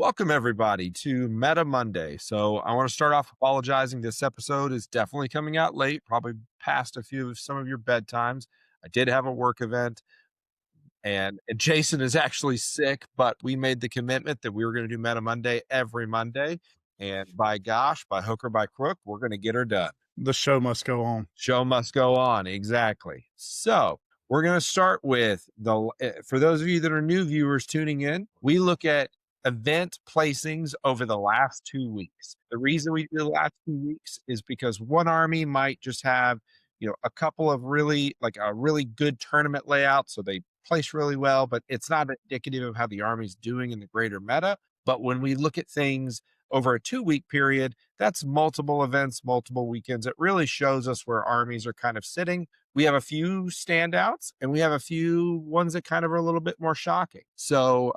Welcome everybody to Meta Monday. So I want to start off apologizing. This episode is definitely coming out late, probably past some of your bedtimes. I did have a work event and Jason is actually sick, but we made the commitment that we were going to do Meta Monday every Monday. And by gosh, by hook or by crook, we're going to get her done. The show must go on. Show must go on. Exactly. So we're going to start with for those of you that are new viewers tuning in, we look at event placings over the last 2 weeks. The reason we do the last 2 weeks is because one army might just have, a couple of really good tournament layout. So they place really well, but it's not indicative of how the army's doing in the greater meta. But when we look at things over a 2-week period, that's multiple events, multiple weekends. It really shows us where armies are kind of sitting. We have a few standouts and we have a few ones that kind of are a little bit more shocking. So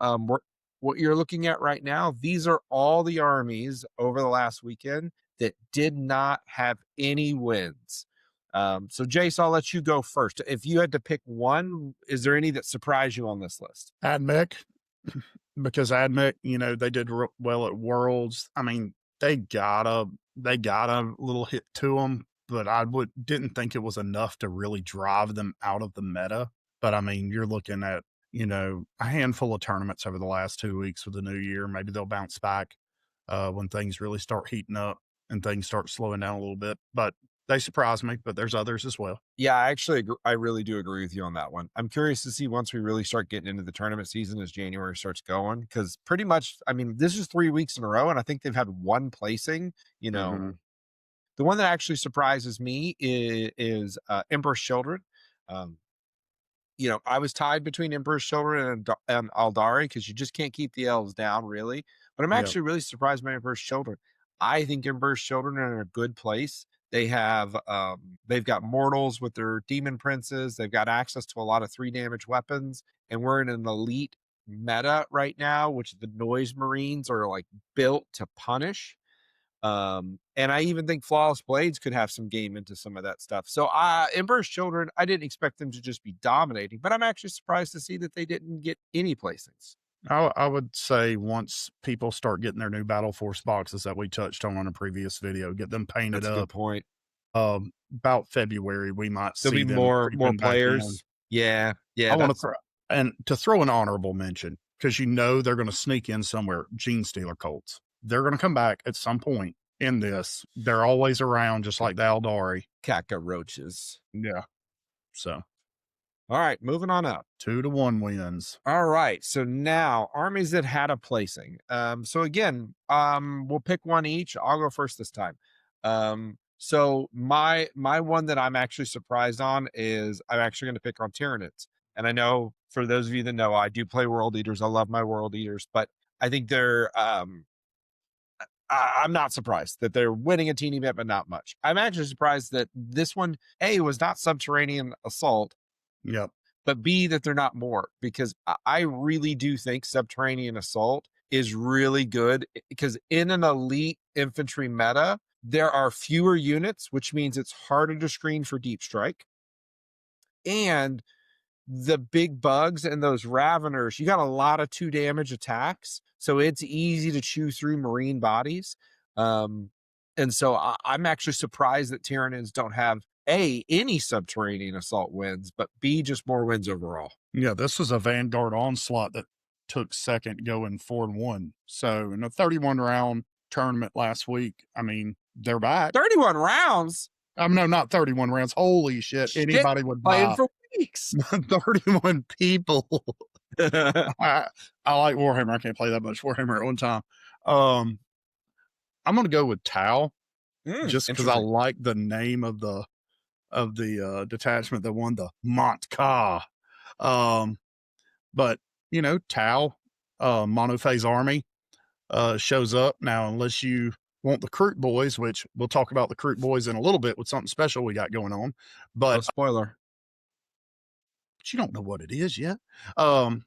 what you're looking at right now, these are all the armies over the last weekend that did not have any wins. So Jace, I'll let you go first. If you had to pick one, is there any that surprised you on this list? AdMech, because AdMech, they did well at Worlds. I mean, they got a little hit to them, but I didn't think it was enough to really drive them out of the meta. But I mean, you're looking at, a handful of tournaments over the last 2 weeks with the new year. Maybe they'll bounce back when things really start heating up and things start slowing down a little bit. But they surprise me, but there's others as well. Yeah, I really do agree with you on that one. I'm curious to see once we really start getting into the tournament season as January starts going, because pretty much, I mean, this is 3 weeks in a row, and I think they've had one placing. The one that actually surprises me is Emperor's Children. I was tied between Emperor's Children and Aldari because you just can't keep the elves down, really. But I'm actually really surprised by Emperor's Children. I think Emperor's Children are in a good place. They have they've got mortals with their demon princes. They've got access to a lot of 3 damage weapons, and we're in an elite meta right now, which the noise marines are like built to punish. And I even think Flawless Blades could have some game into some of that stuff. So Emperor's Children, I didn't expect them to just be dominating, but I'm actually surprised to see that they didn't get any placings. I would say once people start getting their new Battle Force boxes that we touched on a previous video, get them painted That's up. A good point. About February, we might see There'll be more players. Yeah. I want to throw an honorable mention because they're going to sneak in somewhere. Gene Stealer Colts. They're going to come back at some point in this. They're always around, just like the Aldari. Cockroaches. Yeah. So. All right, moving on up. 2-1 wins. All right, so now armies that had a placing. So again, we'll pick one each. I'll go first this time. So my one that I'm actually surprised on is I'm actually going to pick on Tyranids. And I know for those of you that know, I do play World Eaters. I love my World Eaters, but I think they're I'm not surprised that they're winning a teeny bit, but not much. I'm actually surprised that this one, A, was not Subterranean Assault. Yep. But B, that they're not more, because I really do think Subterranean Assault is really good because in an elite infantry meta, there are fewer units, which means it's harder to screen for deep strike. And the big bugs and those Raveners, you got a lot of 2 damage attacks. So it's easy to chew through marine bodies. And so I'm actually surprised that Tyranids don't have any Subterranean Assault wins, but B, just more wins overall. Yeah, this was a Vanguard Onslaught that took second going 4-1. So in a 31 round tournament last week, I mean, they're back. 31 rounds? No, not 31 rounds. Holy shit. Anybody would buy for weeks. 31 people. I like Warhammer. I can't play that much Warhammer at one time. I'm going to go with Tau just because I like the name of the detachment that won the Mont'ka. But Tau, monophase army, shows up now, unless you want the Krute boys, which we'll talk about the Krute boys in a little bit with something special we got going on. But spoiler. But you don't know what it is yet. Tau,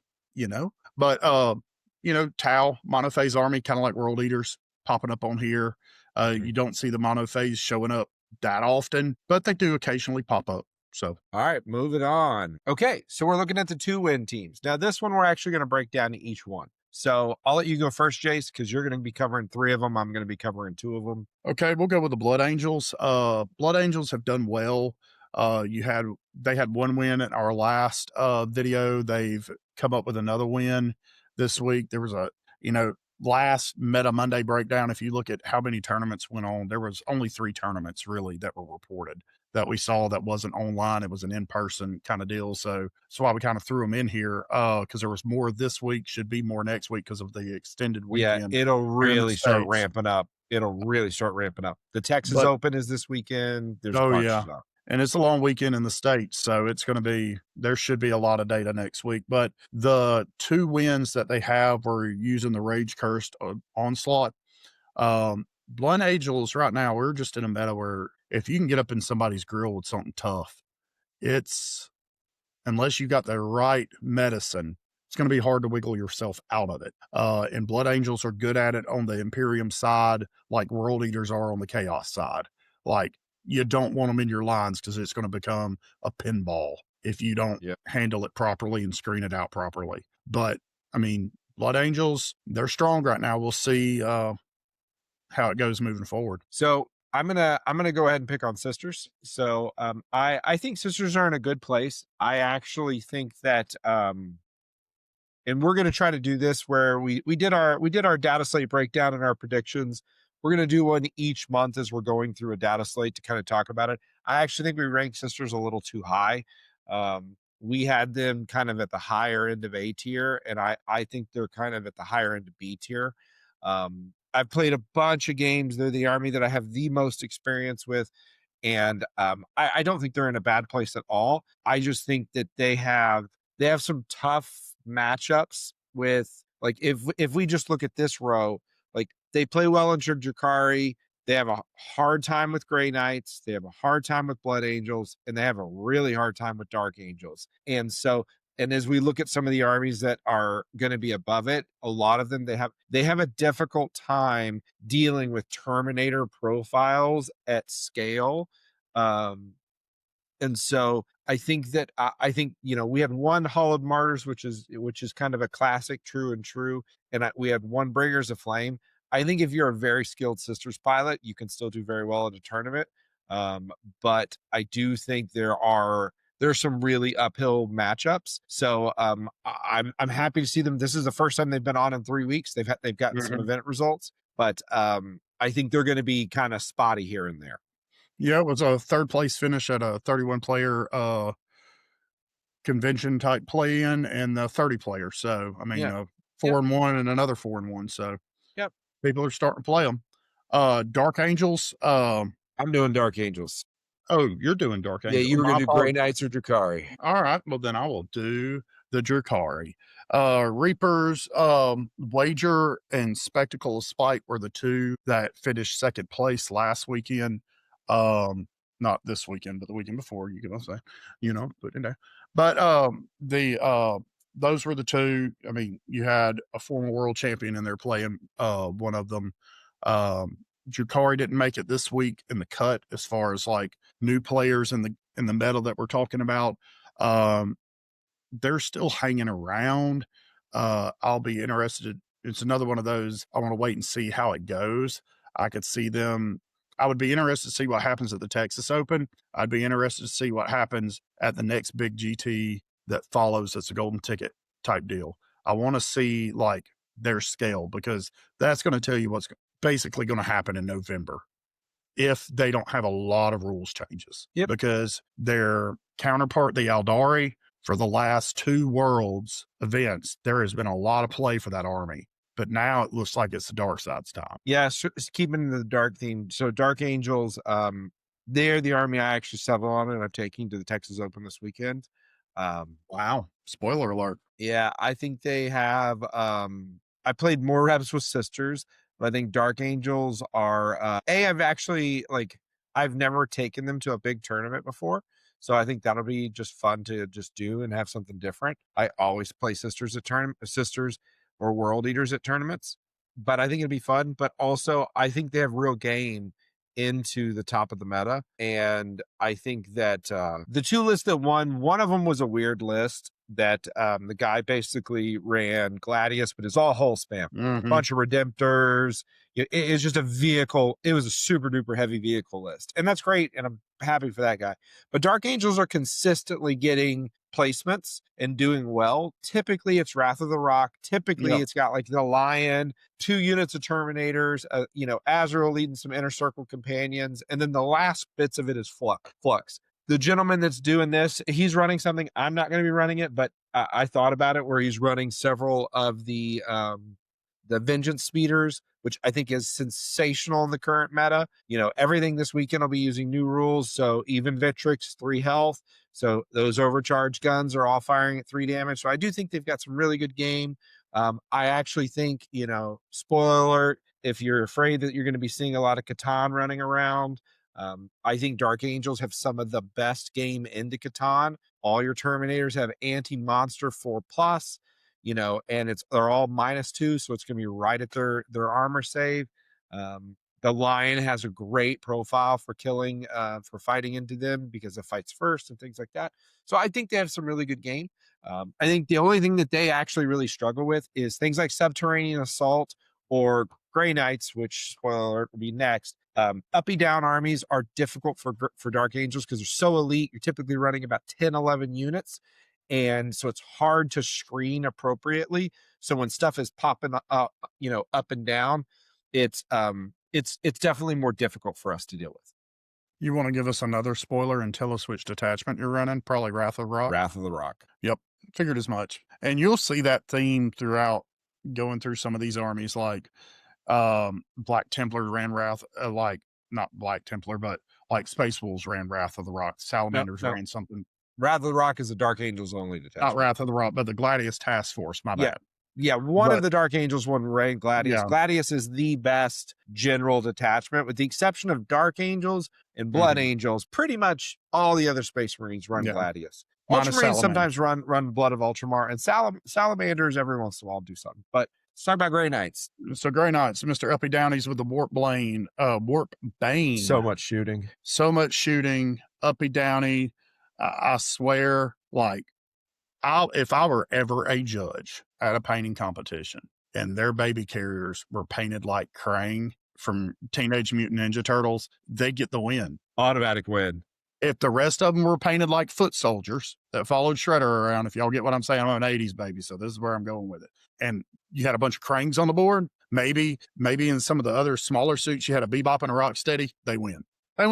monophase army, kind of like World Eaters popping up on here. You don't see the monophase showing up that often, but they do occasionally pop up. So, all right, moving on. Okay, so we're looking at the 2-win teams. Now, this one we're actually going to break down to each one. So I'll let you go first, Jace, because you're going to be covering 3 of them. I'm going to be covering 2 of them. Okay, we'll go with the Blood Angels. Blood Angels have done well. They had 1 win in our last video. They've come up with another win this week. There was last Meta Monday breakdown. If you look at how many tournaments went on, there was only 3 tournaments really that were reported that we saw that wasn't online. It was an in-person kind of deal. So that's why we kind of threw them in here because there was more this week, should be more next week because of the extended weekend. Yeah, it'll really start States. ramping up. It'll really start ramping up. The Texas Open is this weekend. There's a bunch of stuff. And it's a long weekend in the States, so there should be a lot of data next week. But the 2 wins that they have were using the Rage Cursed Onslaught. Blood Angels right now, we're just in a meta where if you can get up in somebody's grill with something tough, unless you got the right medicine, it's going to be hard to wiggle yourself out of it. And Blood Angels are good at it on the Imperium side, like World Eaters are on the Chaos side. Like, you don't want them in your lines because it's going to become a pinball if you don't handle it properly and screen it out properly. But, I mean, Blood Angels, they're strong right now. We'll see how it goes moving forward. So I'm gonna go ahead and pick on Sisters. So I think Sisters are in a good place. I actually think that and we're gonna try to do this where we did our data slate breakdown and our predictions. We're going to do one each month as we're going through a data slate to kind of talk about it. I actually think we ranked Sisters a little too high. We had them kind of at the higher end of A tier, and I think they're kind of at the higher end of B tier. I've played a bunch of games. They're the army that I have the most experience with, and I don't think they're in a bad place at all. I just think that they have some tough matchups with, like, if we just look at this row, like, they play well in Drukhari. They have a hard time with Grey Knights. They have a hard time with Blood Angels, and they have a really hard time with Dark Angels. And as we look at some of the armies that are going to be above it, a lot of them, they have a difficult time dealing with Terminator profiles at scale. And so I think we had 1 Hollowed Martyrs, which is kind of a classic true and true, and we had 1 Bringers of Flame. I think if you're a very skilled Sisters pilot, you can still do very well at a tournament. But I do think there's some really uphill matchups. So I'm happy to see them. This is the first time they've been on in 3 weeks. They've gotten some event results, but I think they're going to be kind of spotty here and there. Yeah, it was a 3rd place finish at a 31 player convention type play in and the 30 player. So, I mean, 4-1 and another 4-1. So, people are starting to play them. Dark Angels. I'm doing Dark Angels. Oh, you're doing Dark Angels. Yeah, you were going to do Grey Knights or Drukhari. All right. Well, then I will do the Drukhari. Reapers, Wager, and Spectacle of Spite were the 2 that finished 2nd place last weekend. Not this weekend, but the weekend before, you can say, put it there. But those were the 2. I mean, you had a former world champion in there playing one of them. Drukhari didn't make it this week in the cut as far as like new players in the meta that we're talking about. They're still hanging around. I'll be interested. It's another one of those. I want to wait and see how it goes. I would be interested to see what happens at the Texas Open. I'd be interested to see what happens at the next big GT that follows. That's a golden ticket type deal. I want to see like their scale, because that's going to tell you what's basically going to happen in November if they don't have a lot of rules changes. Because their counterpart, the Aldari, for the last 2 Worlds events, there has been a lot of play for that army. But now it looks like it's the dark side's time. Yeah, so keeping the dark theme. So Dark Angels, they're the army I actually settled on and I'm taking to the Texas Open this weekend. Wow. Spoiler alert. Yeah, I think they have I played more reps with Sisters, but I think Dark Angels are I've never taken them to a big tournament before. So I think that'll be just fun to just do and have something different. I always play Sisters or World Eaters at tournaments, but I think it'd be fun. But also, I think they have real game into the top of the meta. And I think that the 2 lists that won, one of them was a weird list that the guy basically ran Gladius, but it's all hull spam. Mhm. Bunch of Redemptors. It's just a vehicle. It was a super duper heavy vehicle list. And that's great. And I'm happy for that guy. But Dark Angels are consistently getting placements and doing well. Typically, it's Wrath of the Rock. Typically, Yep. it's got like the Lion, 2 units of Terminators, Azrael leading some Inner Circle companions. And then the last bits of it is Flux. The gentleman that's doing this, he's running something. I'm not going to be running it, but I thought about it where he's running several of the Vengeance Speeders, which I think is sensational in the current meta. Everything this weekend will be using new rules. So even Vitrix, 3 health. So those overcharged guns are all firing at 3 damage. So I do think they've got some really good game. I actually think, spoiler alert, if you're afraid that you're going to be seeing a lot of Catán running around, I think Dark Angels have some of the best game into Catán. All your Terminators have anti-monster 4+, and they're all -2, so it's going to be right at their armor save. The Lion has a great profile for killing, for fighting into them because it fights first and things like that. So I think they have some really good game. I think the only thing that they actually really struggle with is things like Subterranean Assault or Grey Knights, which, spoiler alert, will be next. Uppy-Down armies are difficult for Dark Angels because they're so elite. You're typically running about 10, 11 units. And so it's hard to screen appropriately. So when stuff is popping up, up and down, it's definitely more difficult for us to deal with. You want to give us another spoiler and tell us which detachment you're running? Probably Wrath of the Rock. Wrath of the Rock. Yep. Figured as much. And you'll see that theme throughout going through some of these armies, like Black Templar ran Wrath, not Black Templar, but like Space Wolves ran Wrath of the Rock. Salamanders No. ran something. Wrath of the Rock is a Dark Angels only detachment. Not Wrath of the Rock, but the Gladius Task Force. My bad. Yeah, one of the Dark Angels ran Gladius. Yeah. Gladius is the best general detachment, with the exception of Dark Angels and Blood Angels. Pretty much all the other Space Marines run Gladius. Ultramarines sometimes run Blood of Ultramar, and Salamanders every once in a while do something. But let's talk about Grey Knights. So Grey Knights, Mr. Uppy-Downies with the Warp Bane. So much shooting. Uppy-Downy. I swear, if I were ever a judge at a painting competition and their baby carriers were painted like Krang from Teenage Mutant Ninja Turtles, they'd get the win. Automatic win. If the rest of them were painted like foot soldiers that followed Shredder around, if y'all get what I'm saying, I'm an 80s baby, so this is where I'm going with it. And you had a bunch of Krangs on the board, maybe in some of the other smaller suits, you had a Bebop and a Rocksteady, they win. I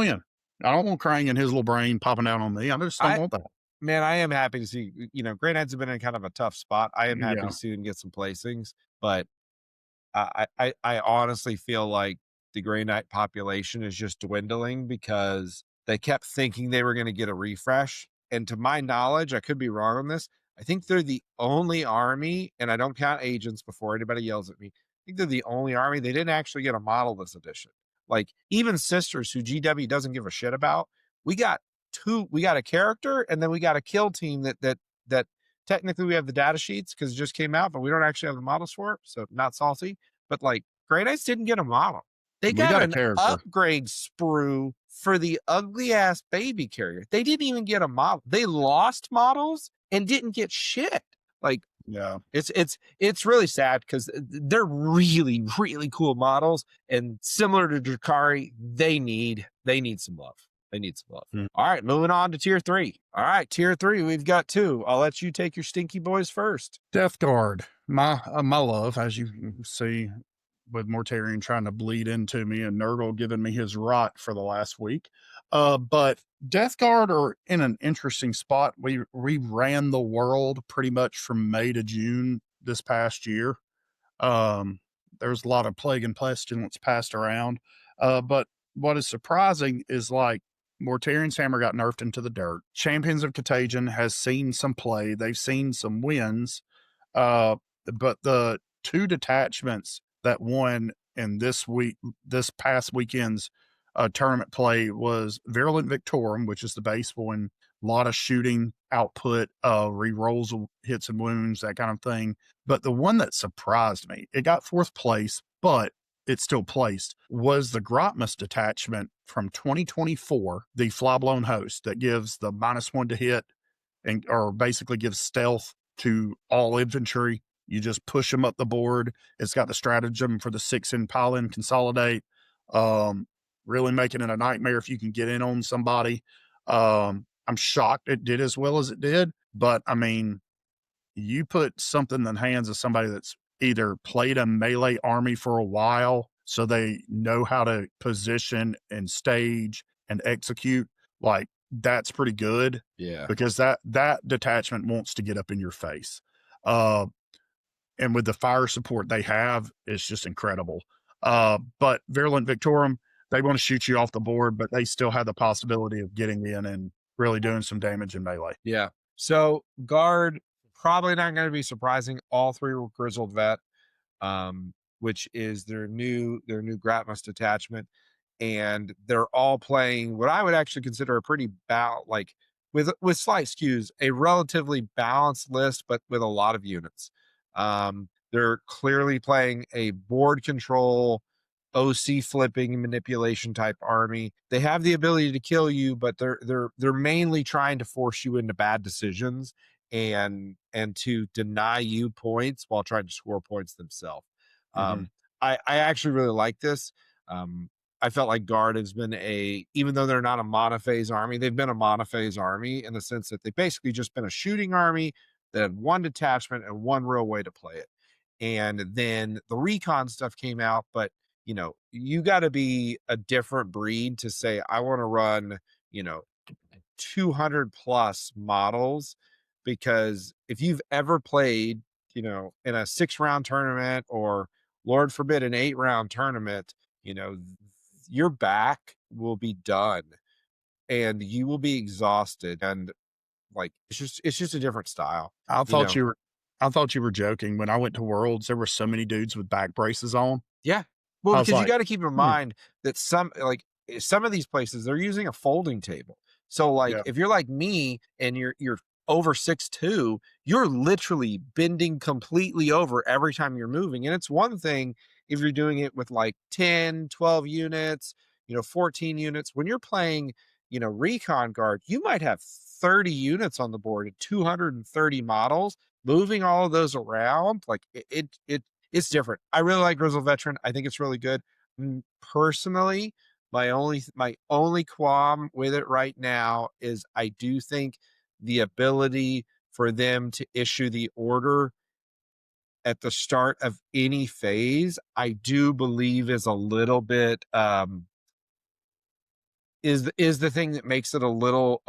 don't want Krang and his little brain popping out on me. I just don't want that. Man, I am happy to see, Grey Knights have been in kind of a tough spot. I am happy to see them get some placings, but I honestly feel like the Grey Knight population is just dwindling because they kept thinking they were going to get a refresh. And to my knowledge, I could be wrong on this, I think they're the only army, and I don't count agents before anybody yells at me, I think they're the only army, they didn't actually get a model this edition. Like, even Sisters, who GW doesn't give a shit about, we got a character, and then we got a kill team that technically we have the data sheets because it just came out, but we don't actually have the models for it, so not salty. But like, Grey Knights didn't get a model. They got an upgrade sprue for the ugly ass baby carrier. They didn't even get a model. They lost models and didn't get shit. Like, yeah, it's really sad because they're really, really cool models, and similar to Drukhari, they need some love. All right, moving on to tier 3. All right, tier 3, we've got 2. I'll let you take your stinky boys first. Death Guard, my love, as you see, with Mortarion trying to bleed into me and Nurgle giving me his rot for the last week. But Death Guard are in an interesting spot. We ran the world pretty much from May to June this past year. There's a lot of plague and pestilence passed around. But what is surprising is Mortarion's hammer got nerfed into the dirt. Champions of Contagion has seen some play. They've seen some wins. But the 2 detachments that won in this past weekend's tournament play was Virulent Victorum, which is the base one, a lot of shooting output, re-rolls of hits and wounds, that kind of thing. But the one that surprised me, it got 4th place, but it's still placed, was the Grotmus detachment from 2024, the Flyblown Host that gives the -1 to hit and or basically gives stealth to all infantry. You just push them up the board. It's got the stratagem for the 6-in pile-in consolidate. Really making it a nightmare if you can get in on somebody. I'm shocked it did as well as it did, but I mean, you put something in the hands of somebody that's either played a melee army for a while, so they know how to position and stage and execute, like that's pretty good. Yeah. Because that detachment wants to get up in your face. And with the fire support they have, it's just incredible. But Virulent Victorum, they want to shoot you off the board, but they still have the possibility of getting in and really doing some damage in melee. Yeah. So guard, probably not going to be surprising. All three were Grizzled Vet, which is their new Gratmus detachment. And they're all playing what I would actually consider a pretty like with slight skews, a relatively balanced list, but with a lot of units. They're clearly playing a board control, OC flipping manipulation type army. They have the ability to kill you, but they're mainly trying to force you into bad decisions and to deny you points while trying to score points themselves. I actually really like this. I felt like Guard has been even though they're not a monophase army, they've been a monophase army in the sense that they've basically just been a shooting army that had one detachment and one real way to play it. And then the recon stuff came out, but you got to be a different breed to say, I want to run, 200 plus models, because if you've ever played, in a 6-round tournament or Lord forbid an 8-round tournament, your back will be done and you will be exhausted. And like, it's just a different style. I thought you were joking. When I went to Worlds, there were so many dudes with back braces on. Yeah. Well, I was because you like, got to keep in mind that some of these places, they're using a folding table. So like, Yeah. if you're like me and you're over 6'2", you're literally bending completely over every time you're moving. And it's one thing if you're doing it with like 10, 12 units, 14 units. When you're playing, recon guard, you might have 30 units on the board at 230 models, moving all of those around. Like it's different. I really like Grizzled Veteran. I think it's really good. Personally, my only qualm with it right now is I do think the ability for them to issue the order at the start of any phase, I do believe is a little bit is the thing that makes it a little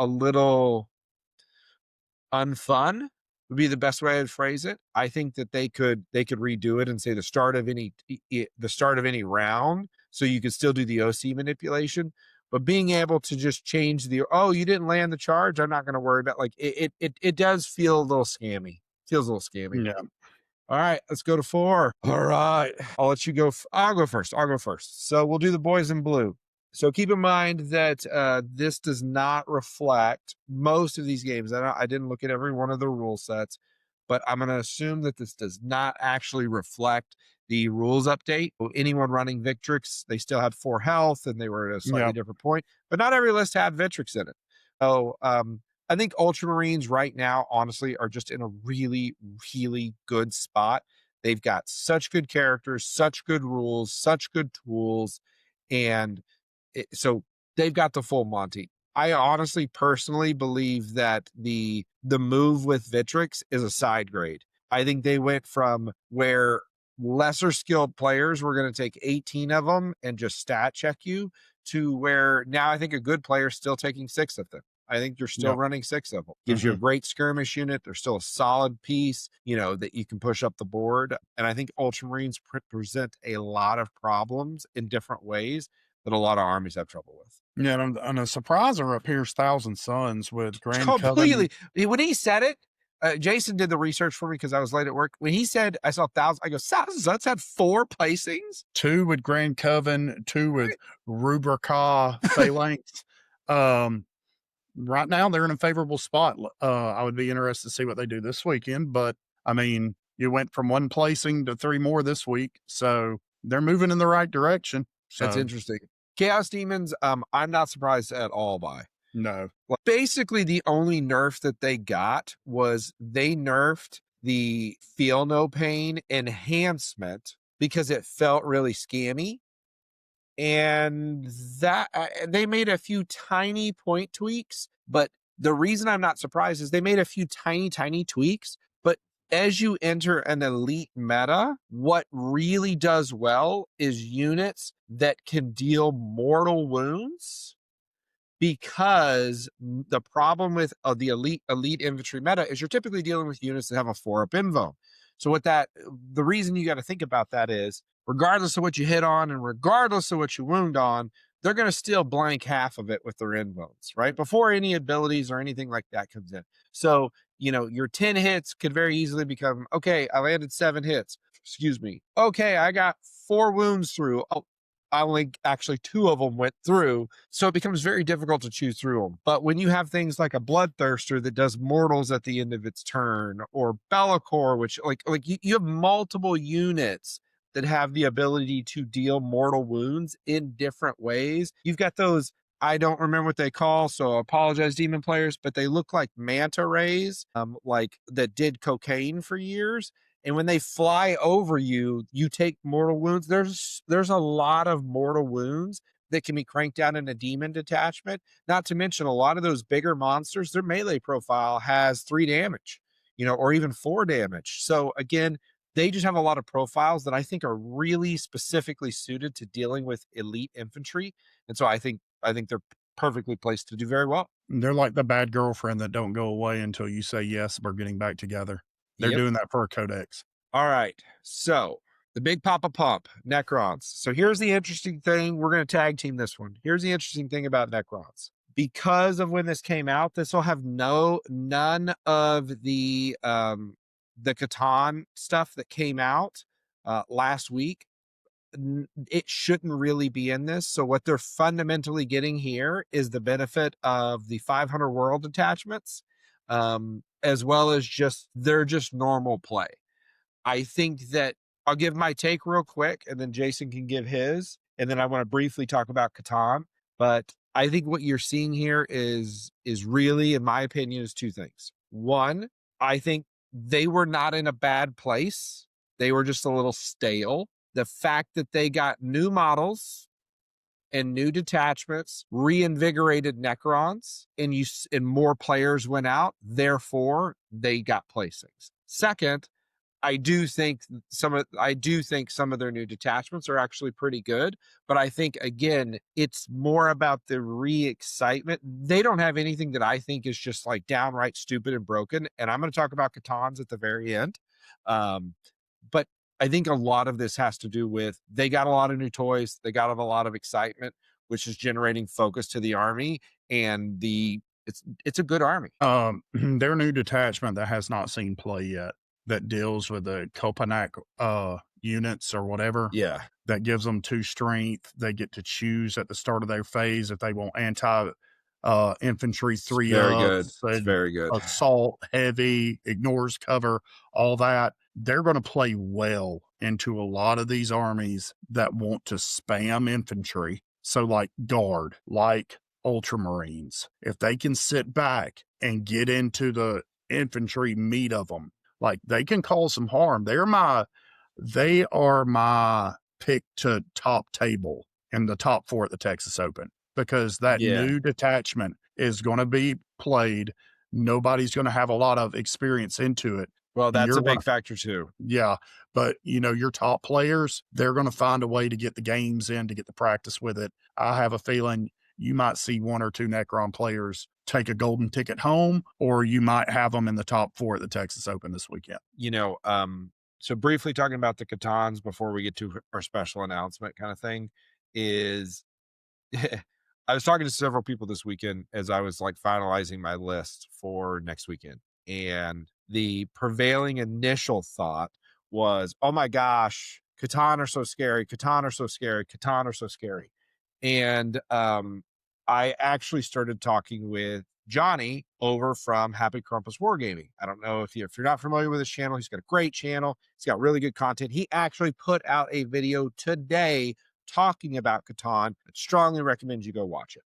unfun, would be the best way I'd phrase it. I think that they could redo it and say the start of any round, so you could still do the OC manipulation, but being able to just change you didn't land the charge, I'm not going to worry about, like, it does feel a little scammy. Feels a little scammy. Yeah. All right, let's go to 4. All right, I'll let you go. I'll go first. So we'll do the boys in blue. So keep in mind that this does not reflect most of these games. I didn't look at every one of the rule sets, but I'm going to assume that this does not actually reflect the rules update. Anyone running Vitrix, they still had 4 health and they were at a slightly different point, but not every list had Vitrix in it. So I think Ultramarines right now, honestly, are just in a really, really good spot. They've got such good characters, such good rules, such good tools, and so they've got the full Monte. I honestly, personally believe that the move with Vitrix is a side grade. I think they went from where lesser skilled players were going to take 18 of them and just stat check you, to where now I think a good player is still taking 6 of them. I think you're still running 6 of them. Gives you a great skirmish unit. They're still a solid piece, that you can push up the board. And I think Ultramarines present a lot of problems in different ways that a lot of armies have trouble with. Yeah, and a surpriser up here is Thousand Suns with Grand Completely. Coven. When he said it, Jason did the research for me because I was late at work. When he said, I saw 1,000, I go, Thousand Suns had 4 placings? 2 with Grand Coven, 2 with Rubrica, Phalanx. Right now, they're in a favorable spot. I would be interested to see what they do this weekend. But, I mean, you went from 1 placing to 3 more this week. So they're moving in the right direction. So. That's interesting. Chaos Demons, I'm not surprised at all by. No. Basically, the only nerf that they got was they nerfed the Feel No Pain enhancement because it felt really scammy. And that they made a few tiny point tweaks, but the reason I'm not surprised is they made a few tiny tweaks. But as you enter an elite meta, what really does well is units that can deal mortal wounds, because the problem with the elite infantry meta is you're typically dealing with units that have a 4-up invuln. So the reason you got to think about that is, regardless of what you hit on and regardless of what you wound on, they're going to still blank half of it with their invulns, right? Before any abilities or anything like that comes in. So, your 10 hits could very easily become, okay, I landed 7 hits. Excuse me. Okay, I got 4 wounds through. Oh, I only actually 2 of them went through. So it becomes very difficult to chew through them. But when you have things like a Bloodthirster that does mortals at the end of its turn, or Be'lakor, which you have multiple units that have the ability to deal mortal wounds in different ways. You've got those, I don't remember what they call, so I apologize, demon players, but they look like manta rays, that did cocaine for years. And when they fly over you, you take mortal wounds. There's a lot of mortal wounds that can be cranked out in a demon detachment. Not to mention a lot of those bigger monsters, their melee profile has 3 damage, or even 4 damage. So again, they just have a lot of profiles that I think are really specifically suited to dealing with elite infantry. And so I think they're perfectly placed to do very well. They're like the bad girlfriend that don't go away until you say, yes, we're getting back together. They're Yep. doing that for a codex. All right. So the big Papa Pump, Necrons. So here's the interesting thing. We're going to tag team this one. Here's the interesting thing about Necrons. Because of when this came out, this will have none of the Catán stuff that came out last week. It shouldn't really be in this. So what they're fundamentally getting here is the benefit of the 500 world attachments, as well as they're just normal play. I think that I'll give my take real quick, and then Jason can give his, and then I want to briefly talk about Catán. But I think what you're seeing here is really, in my opinion, is 2 things. One, I think they were not in a bad place. They were just a little stale. The fact that they got new models and new detachments, reinvigorated Necrons, and more players went out, therefore they got placings. Second, I do think some of their new detachments are actually pretty good, but I think again, it's more about the re-excitement. They don't have anything that I think is just like downright stupid and broken. And I'm going to talk about Catans at the very end. But I think a lot of this has to do with they got a lot of new toys, they got a lot of excitement, which is generating focus to the army, and it's a good army. Their new detachment that has not seen play yet, that deals with the Kopanak units or whatever. Yeah. That gives them 2 strength. They get to choose at the start of their phase if they want infantry 3 Very good. ups, It's very good. assault heavy, ignores cover, all that. They're going to play well into a lot of these armies that want to spam infantry. So like guard, like Ultramarines, if they can sit back and get into the infantry meat of them, like they can cause some harm. They are my pick to top table in the top 4 at the Texas Open, because that new detachment is going to be played. Nobody's going to have a lot of experience into it. Well, that's a big factor too. Yeah. But, your top players, they're going to find a way to get the games in, to get the practice with it. I have a feeling you might see 1 or 2 Necron players take a golden ticket home, or you might have them in the top 4 at the Texas Open this weekend. So briefly talking about the Catans before we get to our special announcement kind of thing is I was talking to several people this weekend as I was like finalizing my list for next weekend. And the prevailing initial thought was, oh my gosh, Catan are so scary. Catan are so scary. Catan are so scary. And I actually started talking with Johnny over from Happy Crumpus Wargaming. I don't know if you're not familiar with his channel. He's got a great channel. He's got really good content. He actually put out a video today talking about Catan. I strongly recommend you go watch it.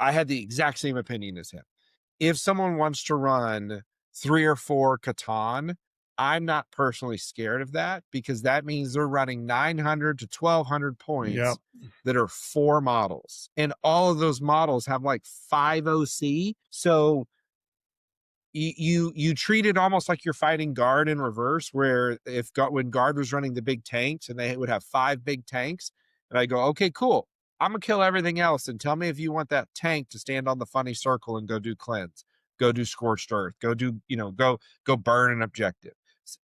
I had the exact same opinion as him. If someone wants to run 3 or 4 Catán, I'm not personally scared of that, because that means they're running 900 to 1,200 points Yep. that are 4 models. And all of those models have like 5 OC. So you treat it almost like you're fighting guard in reverse, where when guard was running the big tanks and they would have 5 big tanks, and I go, okay, cool, I'm gonna kill everything else and tell me if you want that tank to stand on the funny circle and go do cleanse, go do scorched earth, go do, go burn an objective.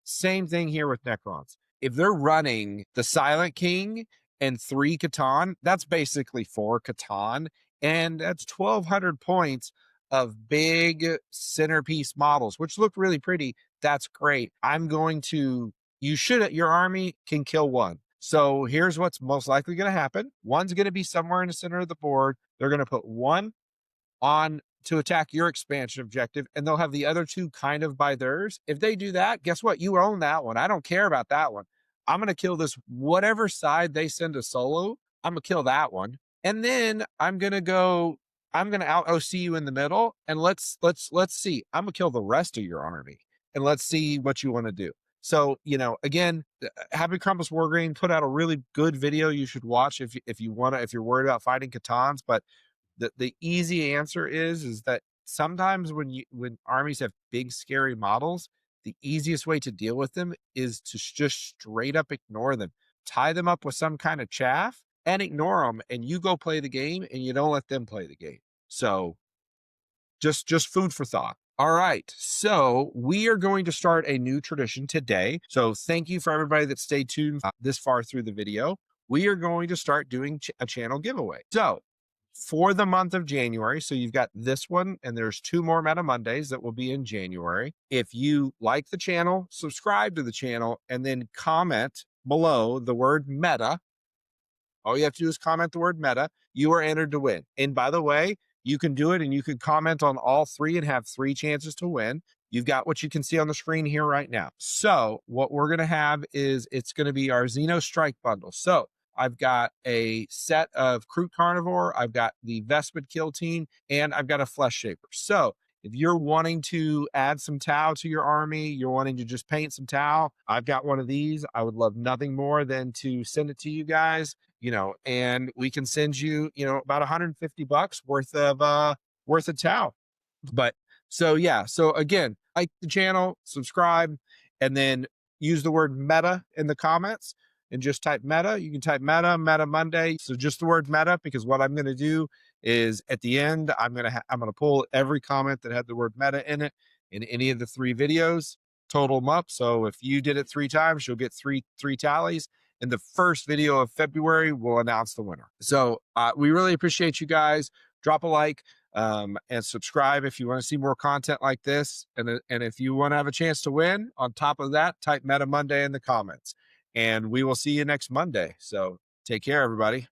Same thing here with Necrons. If they're running the Silent King and 3 Catán, that's basically 4 Catán, and that's 1,200 points of big centerpiece models, which look really pretty. That's great. Your army can kill one. So here's what's most likely going to happen. One's going to be somewhere in the center of the board. They're going to put one on to attack your expansion objective, and they'll have the other 2 kind of by theirs. If they do that, guess what? You own that one. I don't care about that one. I'm going to kill this, whatever side they send a solo, I'm going to kill that one. And then I'm going to out OC you in the middle, and let's see. I'm going to kill the rest of your army, and let's see what you want to do. So, again, Happy Krampus Wargreen put out a really good video you should watch if you're worried about fighting Catáns. But the easy answer is that sometimes when armies have big scary models, the easiest way to deal with them is to just straight up ignore them, tie them up with some kind of chaff, and ignore them, and you go play the game, and you don't let them play the game. So just food for thought. All right, so we are going to start a new tradition today. So thank you for everybody that stayed tuned this far through the video. We are going to start doing a channel giveaway. So for the month of January, so you've got this one, and there's 2 more Meta Mondays that will be in January. If you like the channel, subscribe to the channel, and then comment below the word meta. All you have to do is comment the word meta. You are entered to win. And by the way, you can do it, and you can comment on all 3 and have 3 chances to win. You've got what you can see on the screen here right now. So what we're going to have is it's going to be our Xeno Strike bundle. So I've got a set of Krute Carnivore, I've got the Vespid Kill Team, and I've got a Flesh Shaper. So if you're wanting to add some Tau to your army, you're wanting to just paint some Tau, I've got one of these. I would love nothing more than to send it to you guys, and we can send you, about $150 worth of Tau. But so again, like the channel, subscribe, and then use the word meta in the comments, and just type meta. You can type meta Monday. So just the word meta, because what I'm going to do is at the end, I'm going to pull every comment that had the word meta in it in any of the 3 videos, total them up. So if you did it 3 times, you'll get three tallies. In the first video of February, we'll announce the winner. So we really appreciate you guys. Drop a like and subscribe if you want to see more content like this. And if you want to have a chance to win, on top of that, type Meta Monday in the comments. And we will see you next Monday. So take care, everybody.